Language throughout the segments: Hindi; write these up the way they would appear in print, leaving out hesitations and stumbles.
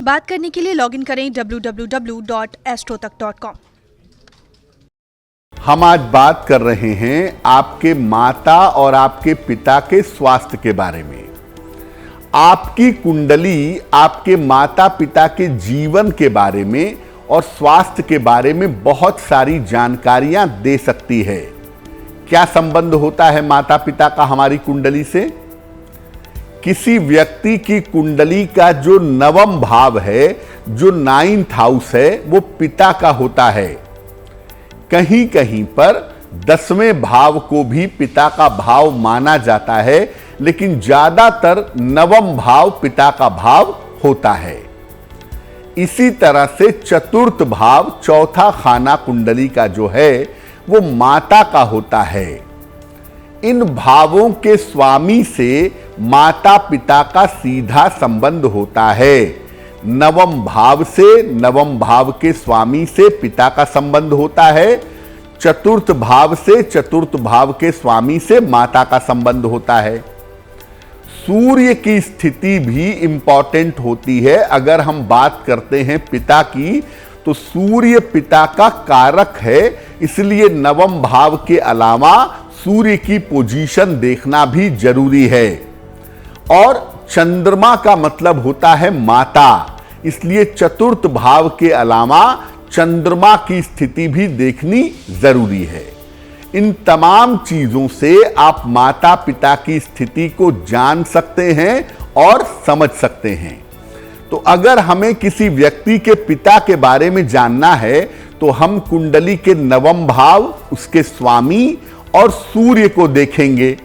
बात करने के लिए लॉगिन करें www.astrotak.com। हम आज बात कर रहे हैं आपके माता और आपके पिता के स्वास्थ्य के बारे में। आपकी कुंडली आपके माता पिता के जीवन के बारे में और स्वास्थ्य के बारे में बहुत सारी जानकारियां दे सकती है। क्या संबंध होता है माता पिता का हमारी कुंडली से? किसी व्यक्ति की कुंडली का जो नवम भाव है, जो 9th हाउस है, वो पिता का होता है। कहीं कहीं पर 10वें भाव को भी पिता का भाव माना जाता है, लेकिन ज्यादातर नवम भाव पिता का भाव होता है। इसी तरह से चतुर्थ भाव, चौथा खाना कुंडली का जो है वो माता का होता है। इन भावों के स्वामी से माता पिता का सीधा संबंध होता है। नवम भाव से, नवम भाव के स्वामी से पिता का संबंध होता है। चतुर्थ भाव से, चतुर्थ भाव के स्वामी से माता का संबंध होता है। सूर्य की स्थिति भी इंपॉर्टेंट होती है। अगर हम बात करते हैं पिता की, तो सूर्य पिता का कारक है, इसलिए नवम भाव के अलावा सूर्य की पोजीशन देखना भी जरूरी है। और चंद्रमा का मतलब होता है माता, इसलिए चतुर्थ भाव के अलावा चंद्रमा की स्थिति भी देखनी जरूरी है। इन तमाम चीजों से आप माता पिता की स्थिति को जान सकते हैं और समझ सकते हैं। तो अगर हमें किसी व्यक्ति के पिता के बारे में जानना है तो हम कुंडली के नवम भाव, उसके स्वामी और सूर्य को देखेंगे।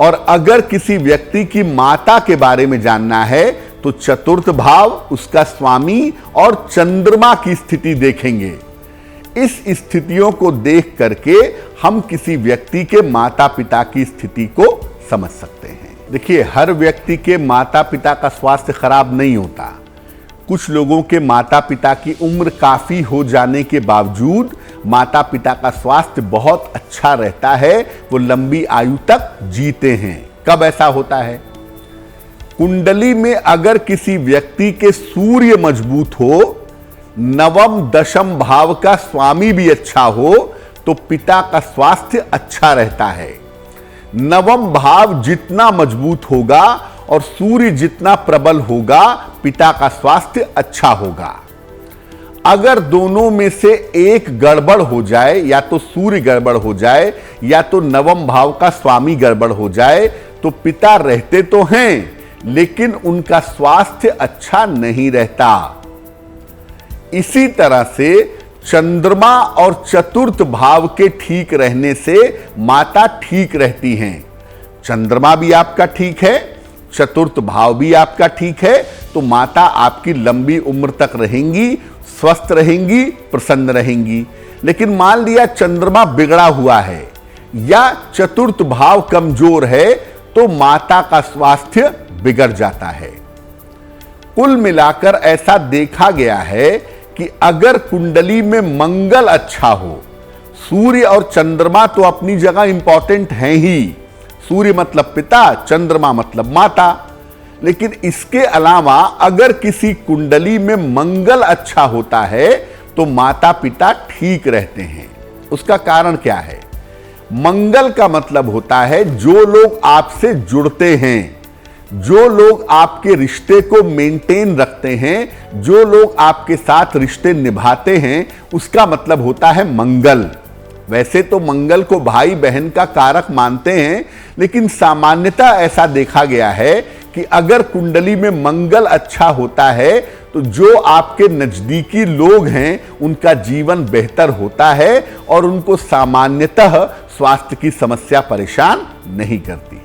और अगर किसी व्यक्ति की माता के बारे में जानना है तो चतुर्थ भाव, उसका स्वामी और चंद्रमा की स्थिति देखेंगे। इस स्थितियों को देख करके हम किसी व्यक्ति के माता पिता की स्थिति को समझ सकते हैं। देखिए, हर व्यक्ति के माता पिता का स्वास्थ्य खराब नहीं होता। कुछ लोगों के माता पिता की उम्र काफी हो जाने के बावजूद माता पिता का स्वास्थ्य बहुत अच्छा रहता है, वो लंबी आयु तक जीते हैं। कब ऐसा होता है? कुंडली में अगर किसी व्यक्ति के सूर्य मजबूत हो, नवम दशम भाव का स्वामी भी अच्छा हो, तो पिता का स्वास्थ्य अच्छा रहता है। नवम भाव जितना मजबूत होगा और सूर्य जितना प्रबल होगा, पिता का स्वास्थ्य अच्छा होगा। अगर दोनों में से एक गड़बड़ हो जाए, या तो सूर्य गड़बड़ हो जाए या तो नवम भाव का स्वामी गड़बड़ हो जाए, तो पिता रहते तो हैं लेकिन उनका स्वास्थ्य अच्छा नहीं रहता। इसी तरह से चंद्रमा और चतुर्थ भाव के ठीक रहने से माता ठीक रहती हैं। चंद्रमा भी आपका ठीक है, चतुर्थ भाव भी आपका ठीक है, तो माता आपकी लंबी उम्र तक रहेंगी, स्वस्थ रहेंगी, प्रसन्न रहेंगी। लेकिन मान लिया चंद्रमा बिगड़ा हुआ है या चतुर्थ भाव कमजोर है, तो माता का स्वास्थ्य बिगड़ जाता है। कुल मिलाकर ऐसा देखा गया है कि अगर कुंडली में मंगल अच्छा हो, सूर्य और चंद्रमा तो अपनी जगह इंपॉर्टेंट हैं ही। सूर्य मतलब पिता, चंद्रमा मतलब माता, लेकिन इसके अलावा अगर किसी कुंडली में मंगल अच्छा होता है तो माता पिता ठीक रहते हैं। उसका कारण क्या है? मंगल का मतलब होता है जो लोग आपसे जुड़ते हैं, जो लोग आपके रिश्ते को मेंटेन रखते हैं, जो लोग आपके साथ रिश्ते निभाते हैं, उसका मतलब होता है मंगल। वैसे तो मंगल को भाई बहन का कारक मानते हैं, लेकिन सामान्यतः ऐसा देखा गया है कि अगर कुंडली में मंगल अच्छा होता है तो जो आपके नजदीकी लोग हैं उनका जीवन बेहतर होता है और उनको सामान्यतः स्वास्थ्य की समस्या परेशान नहीं करती।